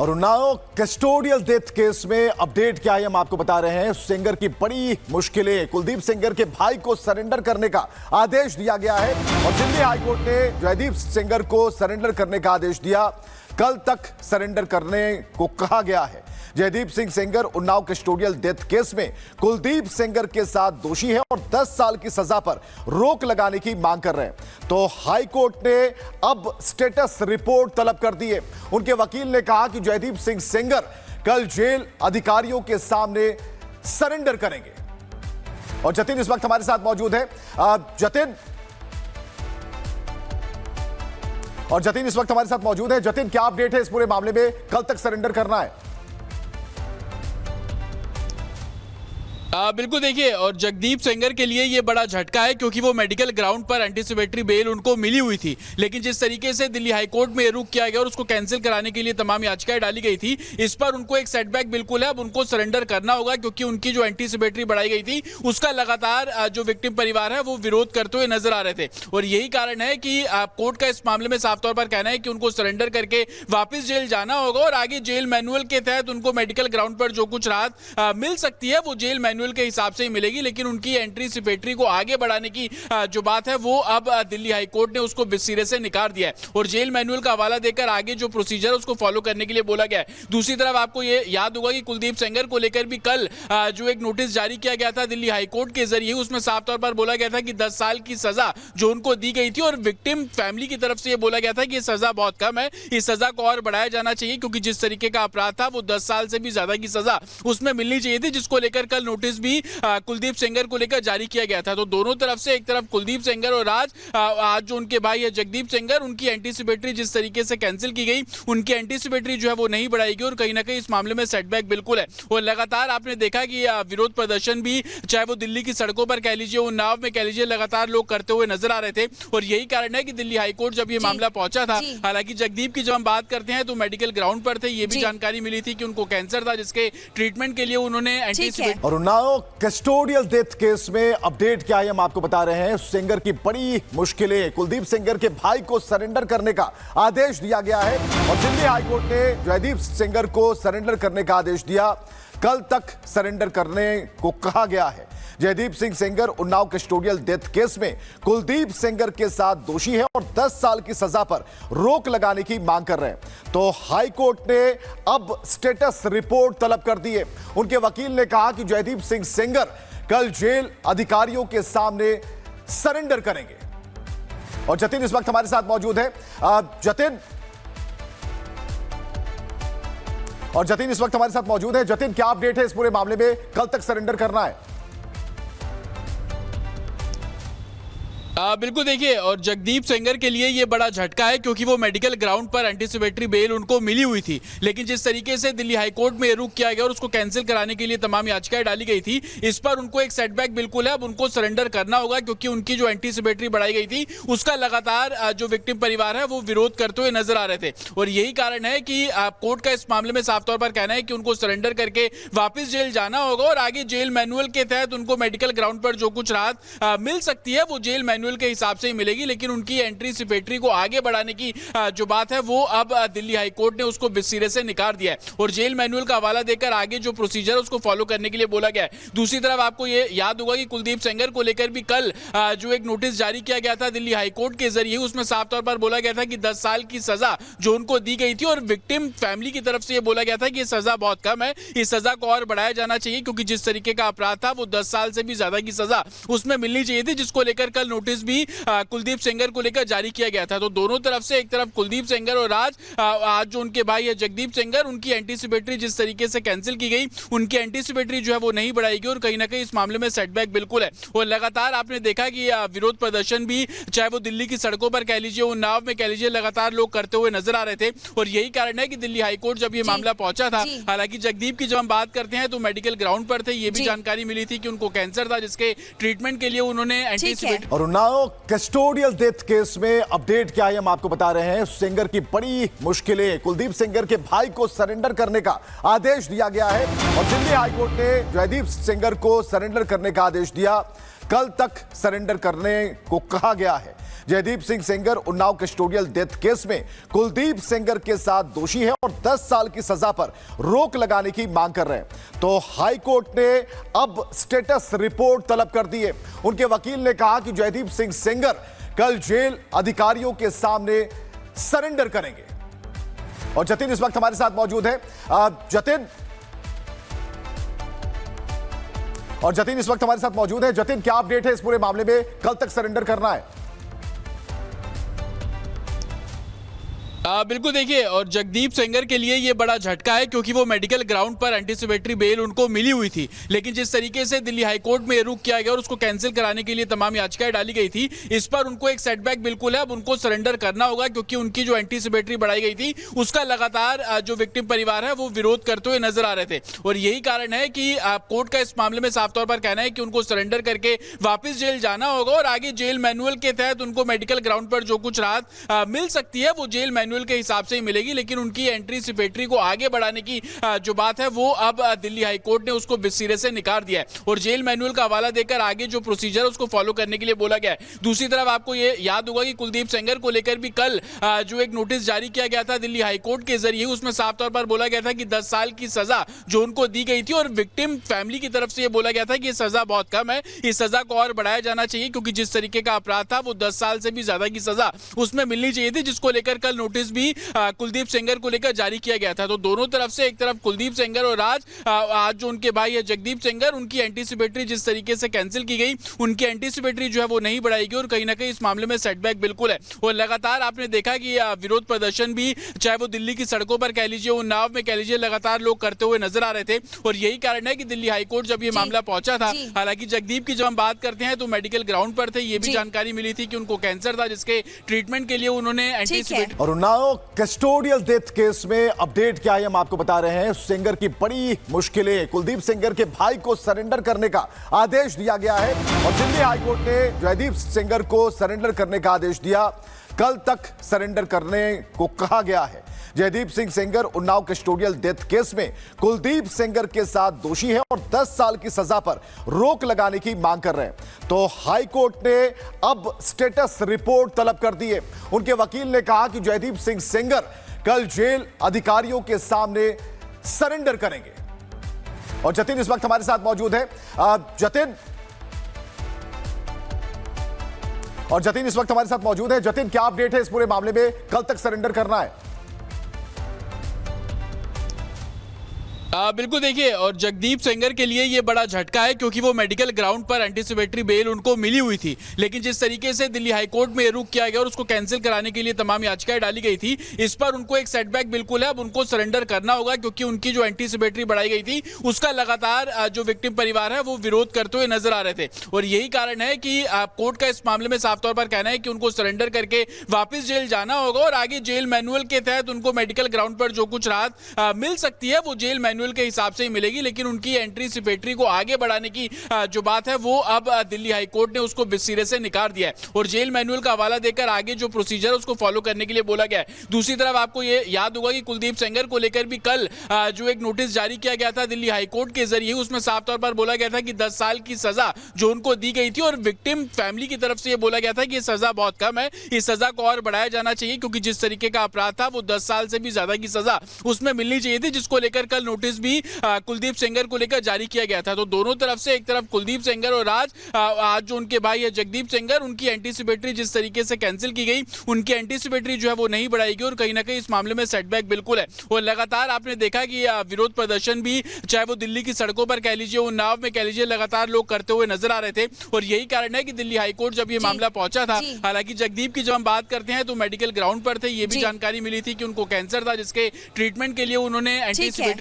और Unnao custodial death case में update क्या है हम आपको बता रहे हैं। सिंगर की बड़ी मुश्किलें, कुलदीप सेंगर के भाई को सरेंडर करने का आदेश दिया गया है और दिल्ली हाईकोर्ट ने जयदीप सेंगर को सरेंडर करने का आदेश दिया। कल तक सरेंडर करने को कहा गया है। Jaydeep Singh Sengar Unnao custodial death case में कुलदीप सेंगर के साथ दोषी है और 10 साल की सजा पर रोक लगाने की मांग कर रहे हैं। तो हाई कोर्ट ने अब स्टेटस रिपोर्ट तलब कर दी है। उनके वकील ने कहा कि जयदीप सिंह सेंगर कल जेल अधिकारियों के सामने सरेंडर करेंगे। और जतिन इस वक्त हमारे साथ मौजूद है। जतिन इस वक्त हमारे साथ मौजूद है। जतिन, क्या अपडेट है इस पूरे मामले में? कल तक सरेंडर करना है। बिल्कुल, देखिए, और जगदीप सेंगर के लिए ये बड़ा झटका है क्योंकि वो मेडिकल ग्राउंड पर एंटीसिपेटरी बेल उनको मिली हुई थी, लेकिन जिस तरीके से दिल्ली हाईकोर्ट में रुक किया गया और उसको कैंसिल कराने के लिए तमाम याचिकाएं डाली गई थी, इस पर उनको एक सेटबैक बिल्कुल है। अब उनको सरेंडर करना होगा क्योंकि उनकी जो एंटीसिपेटरी बढ़ाई गई थी उसका लगातार जो विक्टिम परिवार है वो विरोध करते हुए नजर आ रहे थे। और यही कारण है कि कोर्ट का इस मामले में साफ तौर पर कहना है कि उनको सरेंडर करके वापस जेल जाना होगा और आगे जेल मैनुअल के तहत उनको मेडिकल ग्राउंड पर जो कुछ राहत मिल सकती है वो जेल मैनुअल के हिसाब से ही मिलेगी। लेकिन उनकी एंटीसिपेटरी को आगे बढ़ाने की जो बात है वो अब दिल्ली हाईकोर्ट ने उसको सिरे से निकाल दिया है और जेल मैनुअल का हवाला देकर आगे जो प्रोसीजर है उसको फॉलो करने के लिए बोला गया है। दूसरी तरफ आपको ये याद होगा कि कुलदीप सेंगर को लेकर भी कल जो एक नोटिस जारी किया गया था दिल्ली हाईकोर्ट के जरिए, उसमें साफ तौर पर बोला गया था कि 10 साल की सजा जो उनको दी गई थी और विक्टिम फैमिली की तरफ से ये बोला गया था कि ये सजा बहुत कम है, इस सजा को और बढ़ाया जाना चाहिए क्योंकि जिस तरीके का अपराध था वो 10 साल से भी ज्यादा की सजा उसमें मिलनी चाहिए थी, जिसको लेकर कल नोटिस भी कुलदीप सेंगर को लेकर जारी किया गया था। तो दोनों तरफ से, एक तरफ कुलदीप सेंगर और आज जो उनके भाई है जगदीप सेंगर, उनकी एंटीसिपेटरी जिस तरीके से कैंसिल की गई, उनकी एंटीसिपेटरी जो है वो नहीं बढ़ाएगी और कहीं ना कहीं इस मामले में सेटबैक बिल्कुल है। और लगातार आपने देखा कि विरोध प्रदर्शन भी, चाहे वो दिल्ली की सड़कों पर कह लीजिए, उन्नाव में कह लीजिए, लगातार लोग करते हुए नजर आ रहे थे। और यही कारण है कि दिल्ली हाईकोर्ट जब ये मामला पहुंचा था, हालांकि जगदीप की जब हम बात करते हैं तो मेडिकल ग्राउंड पर थे, ये भी जानकारी मिली थी कि उनको कैंसर था जिसके ट्रीटमेंट के लिए उन्होंने एंटीसिपेटरी। और उन्नाव कस्टोडियल डेथ केस में अपडेट क्या है हम आपको बता रहे हैं। सिंगर की बड़ी मुश्किलें, कुलदीप सेंगर के भाई को सरेंडर करने का आदेश दिया गया है और दिल्ली हाईकोर्ट ने जयदीप सेंगर को सरेंडर करने का आदेश दिया। कल तक सरेंडर करने को कहा गया है। Jaydeep Singh Sengar Unnao custodial death case में कुलदीप सेंगर के साथ दोषी है और 10 साल की सजा पर रोक लगाने की मांग कर रहे हैं। तो हाई कोर्ट ने अब स्टेटस रिपोर्ट तलब कर दी है। उनके वकील ने कहा कि जयदीप सिंह सेंगर कल जेल अधिकारियों के सामने सरेंडर करेंगे। और जतिन इस वक्त हमारे साथ मौजूद है। जतिन इस वक्त हमारे साथ मौजूद है। जतिन, क्या अपडेट है इस पूरे मामले में? कल तक सरेंडर करना है। बिल्कुल, देखिए, और जगदीप सेंगर के लिए ये बड़ा झटका है क्योंकि वो मेडिकल ग्राउंड पर एंटीसिपेटरी बेल उनको मिली हुई थी, लेकिन जिस तरीके से दिल्ली हाईकोर्ट में रुक किया गया और उसको कैंसिल कराने के लिए तमाम याचिकाएं डाली गई थी, इस पर उनको एक सेटबैक बिल्कुल है। अब उनको सरेंडर करना होगा क्योंकि उनकी जो एंटीसिपेटरी बढ़ाई गई थी उसका लगातार जो विक्टिम परिवार है वो विरोध करते हुए नजर आ रहे थे। और यही कारण है कि कोर्ट का इस मामले में साफ तौर पर कहना है कि उनको सरेंडर करके वापस जेल जाना होगा और आगे जेल मैनुअल के तहत उनको मेडिकल ग्राउंड पर जो कुछ राहत मिल सकती है वो जेल मैनुअल के हिसाब से ही मिलेगी। लेकिन उनकी एंटीसिपेटरी को आगे बढ़ाने की जो बात है वो अब दिल्ली हाईकोर्ट ने उसको सिरे से निकाल दिया है और जेल मैनुअल का हवाला देकर आगे जो प्रोसीजर है उसको फॉलो करने के लिए बोला गया है। दूसरी तरफ आपको ये याद होगा कि कुलदीप सेंगर को लेकर भी कल जो एक नोटिस जारी किया गया था दिल्ली हाईकोर्ट के जरिए, उसमें साफ तौर पर बोला गया था कि 10 साल की सजा जो उनको दी गई थी और विक्टिम फैमिली की तरफ से ये बोला गया था कि ये सजा बहुत कम है, इस सजा को और बढ़ाया जाना चाहिए क्योंकि जिस तरीके का अपराध था वो 10 साल से भी ज्यादा की सजा उसमें मिलनी चाहिए थी, जिसको लेकर कल नोटिस भी कुलदीप सेंगर को लेकर जारी किया गया था। तो दोनों तरफ से, एक तरफ कुलदीप सेंगर और आज जो उनके भाई है जगदीप सेंगर, उनकी एंटीसिपेटरी जिस तरीके से कैंसिल की गई, उनकी एंटीसिपेटरी जो है वो नहीं बढ़ाएगी और कहीं ना कहीं इस मामले में सेटबैक बिल्कुल है। और लगातार आपने देखा कि विरोध प्रदर्शन भी, चाहे वो दिल्ली की सड़कों पर कह लीजिए, उन्नाव में कह लीजिए, लगातार लोग करते हुए नजर आ रहे थे। और यही कारण है कि दिल्ली हाईकोर्ट जब ये मामला पहुंचा था, हालांकि जगदीप की जब हम बात करते हैं तो मेडिकल ग्राउंड पर थे, ये भी जानकारी मिली थी कि उनको कैंसर था जिसके ट्रीटमेंट के लिए उन्होंने एंटीसिपेटरी। और उन्नाव कस्टोडियल डेथ केस में अपडेट क्या है हम आपको बता रहे हैं। सिंगर की बड़ी मुश्किलें, कुलदीप सेंगर के भाई को सरेंडर करने का आदेश दिया गया है और दिल्ली हाईकोर्ट ने जयदीप सेंगर को सरेंडर करने का आदेश दिया। कल तक सरेंडर करने को कहा गया है। Jaydeep Singh Sengar Unnao custodial death case में कुलदीप सेंगर के साथ दोषी है और 10 साल की सजा पर रोक लगाने की मांग कर रहे हैं। तो हाई कोर्ट ने अब स्टेटस रिपोर्ट तलब कर दी है। उनके वकील ने कहा कि जयदीप सिंह सेंगर कल जेल अधिकारियों के सामने सरेंडर करेंगे। और जतिन इस वक्त हमारे साथ मौजूद है। जतिन इस वक्त हमारे साथ मौजूद है। जतिन, क्या अपडेट है इस पूरे मामले में? कल तक सरेंडर करना है। बिल्कुल, देखिए, और जगदीप सेंगर के लिए ये बड़ा झटका है क्योंकि वो मेडिकल ग्राउंड पर एंटीसिपेटरी बेल उनको मिली हुई थी, लेकिन जिस तरीके से दिल्ली हाईकोर्ट में रुक किया गया और उसको कैंसिल कराने के लिए तमाम याचिकाएं डाली गई थी, इस पर उनको एक सेटबैक बिल्कुल है। अब उनको सरेंडर करना होगा क्योंकि उनकी जो एंटीसिपेटरी बढ़ाई गई थी उसका लगातार जो विक्टिम परिवार है वो विरोध करते हुए नजर आ रहे थे। और यही कारण है कि कोर्ट का इस मामले में साफ तौर पर कहना है कि उनको सरेंडर करके वापस जेल जाना होगा और आगे जेल मैनुअल के तहत उनको मेडिकल ग्राउंड पर जो कुछ राहत मिल सकती है वो जेल मैनुअल के हिसाब से ही मिलेगी, लेकिन उनकी एंटीसिपेटरी को आगे बढ़ाने की जो बात है वो अब दिल्ली हाईकोर्ट ने उसको सिरे से निकाल दिया है और जेल मैनुअल का हवाला देकर आगे जो प्रोसीजर है उसको फॉलो करने के लिए बोला गया है। दूसरी तरफ आपको ये याद होगा कि कुलदीप सेंगर को लेकर भी कल जो एक नोटिस जारी किया गया था दिल्ली हाईकोर्ट के जरिए, उसमें साफ तौर पर बोला गया था कि 10 साल की सजा जो उनको दी गई थी और विक्टिम फैमिली की तरफ से यह बोला गया था कि यह सजा बहुत कम है, इस सजा को और बढ़ाया जाना चाहिए क्योंकि जिस तरीके का अपराध था वो 10 साल से भी ज्यादा की सजा उसमें मिलनी चाहिए थी, जिसको लेकर कल नोटिस भी कुलदीप सेंगर को लेकर जारी किया गया था। तो दोनों तरफ से, एक तरफ कुलदीप सेंगर और आज जो उनके भाई है जगदीप सेंगर, उनकी एंटीसिपेटरी जिस तरीके से कैंसिल की गई, उनकी एंटीसिपेटरी जो है वो नहीं बढ़ाएगी और कहीं ना कहीं इस मामले में सेटबैक बिल्कुल है। और लगातार आपने देखा कि विरोध प्रदर्शन भी चाहे वो दिल्ली की सड़कों पर कह लीजिए, उन्नाव में कह लीजिए, लगातार लोग करते हुए नजर आ रहे थे। और यही कारण है कि दिल्ली हाईकोर्ट जब ये मामला पहुंचा था, हालांकि जगदीप की जब हम बात करते हैं तो मेडिकल ग्राउंड पर थे, ये भी जानकारी मिली थी कि उनको कैंसर था जिसके ट्रीटमेंट के लिए उन्होंने एंटीसिपेटरी। और उन्नाव कस्टोडियल डेथ केस में अपडेट क्या है हम आपको बता रहे हैं। सेंगर की बड़ी मुश्किलें, कुलदीप सेंगर के भाई को सरेंडर करने का आदेश दिया गया है और दिल्ली हाईकोर्ट ने जयदीप सेंगर को सरेंडर करने का आदेश दिया। कल तक सरेंडर करने को कहा गया है। Jaydeep Singh Sengar Unnao custodial death case में कुलदीप सेंगर के साथ दोषी है और 10 साल की सजा पर रोक लगाने की मांग कर रहे हैं। तो हाई कोर्ट ने अब स्टेटस रिपोर्ट तलब कर दी है। उनके वकील ने कहा कि जयदीप सिंह सेंगर कल जेल अधिकारियों के सामने सरेंडर करेंगे। और जतिन इस वक्त हमारे साथ मौजूद है। जतिन इस वक्त हमारे साथ मौजूद है। जतिन, क्या अपडेट है इस पूरे मामले में? कल तक सरेंडर करना है। बिल्कुल, देखिए, और जगदीप सेंगर के लिए ये बड़ा झटका है क्योंकि वो मेडिकल ग्राउंड पर एंटीसिपेटरी बेल उनको मिली हुई थी, लेकिन जिस तरीके से दिल्ली हाईकोर्ट में रुक किया गया और उसको कैंसिल कराने के लिए तमाम याचिकाएं डाली गई थी, इस पर उनको एक सेटबैक बिल्कुल है। अब उनको सरेंडर करना होगा क्योंकि उनकी जो एंटीसिपेटरी बढ़ाई गई थी उसका लगातार जो विक्टिम परिवार है वो विरोध करते हुए नजर आ रहे थे। और यही कारण है कि कोर्ट का इस मामले में साफ तौर पर कहना है कि उनको सरेंडर करके वापस जेल जाना होगा और आगे जेल मैनुअल के तहत उनको मेडिकल ग्राउंड पर जो कुछ राहत मिल सकती है वो जेल मैनुअल के हिसाब से ही मिलेगी, लेकिन उनकी एंटीसिपेटरी को आगे बढ़ाने की जो बात है वो अब दिल्ली हाईकोर्ट ने उसको सिरे से निकाल दिया है और जेल मैनुअल का हवाला देकर आगे जो प्रोसीजर है उसको फॉलो करने के लिए बोला गया है। दूसरी तरफ आपको ये याद होगा कि कुलदीप सेंगर को लेकर भी कल जो एक नोटिस जारी किया गया था दिल्ली हाईकोर्ट के जरिए, उसमें साफ तौर पर बोला गया था कि 10 साल की सजा जो उनको दी गई थी और विक्टिम फैमिली की तरफ से यह बोला गया था कि यह सजा बहुत कम है, इस सजा को और बढ़ाया जाना चाहिए क्योंकि जिस तरीके का अपराध था वो 10 साल से भी ज्यादा की सजा उसमें मिलनी चाहिए थी, जिसको लेकर कल नोटिस भी कुलदीप सेंगर को लेकर जारी किया गया था। तो दोनों तरफ से, एक तरफ कुलदीप सेंगर और आज जो उनके भाई है जगदीप सेंगर, उनकी एंटीसिपेटरी जिस तरीके से कैंसिल की गई, उनकी एंटीसिपेटरी जो है वो नहीं बढ़ाएगी और कहीं ना कहीं इस मामले में सेटबैक बिल्कुल है। और लगातार आपने देखा कि विरोध प्रदर्शन भी चाहे वो दिल्ली की सड़कों पर कह लीजिए, उन्नाव में कह लीजिए, लगातार लोग करते हुए नजर आ रहे थे। और यही कारण है कि दिल्ली हाईकोर्ट जब ये मामला पहुंचा था, हालांकि जगदीप की जब हम बात करते हैं तो मेडिकल ग्राउंड पर थे, ये भी जानकारी मिली थी कि उनको कैंसर था जिसके ट्रीटमेंट के लिए उन्होंने एंटीसिपेटरी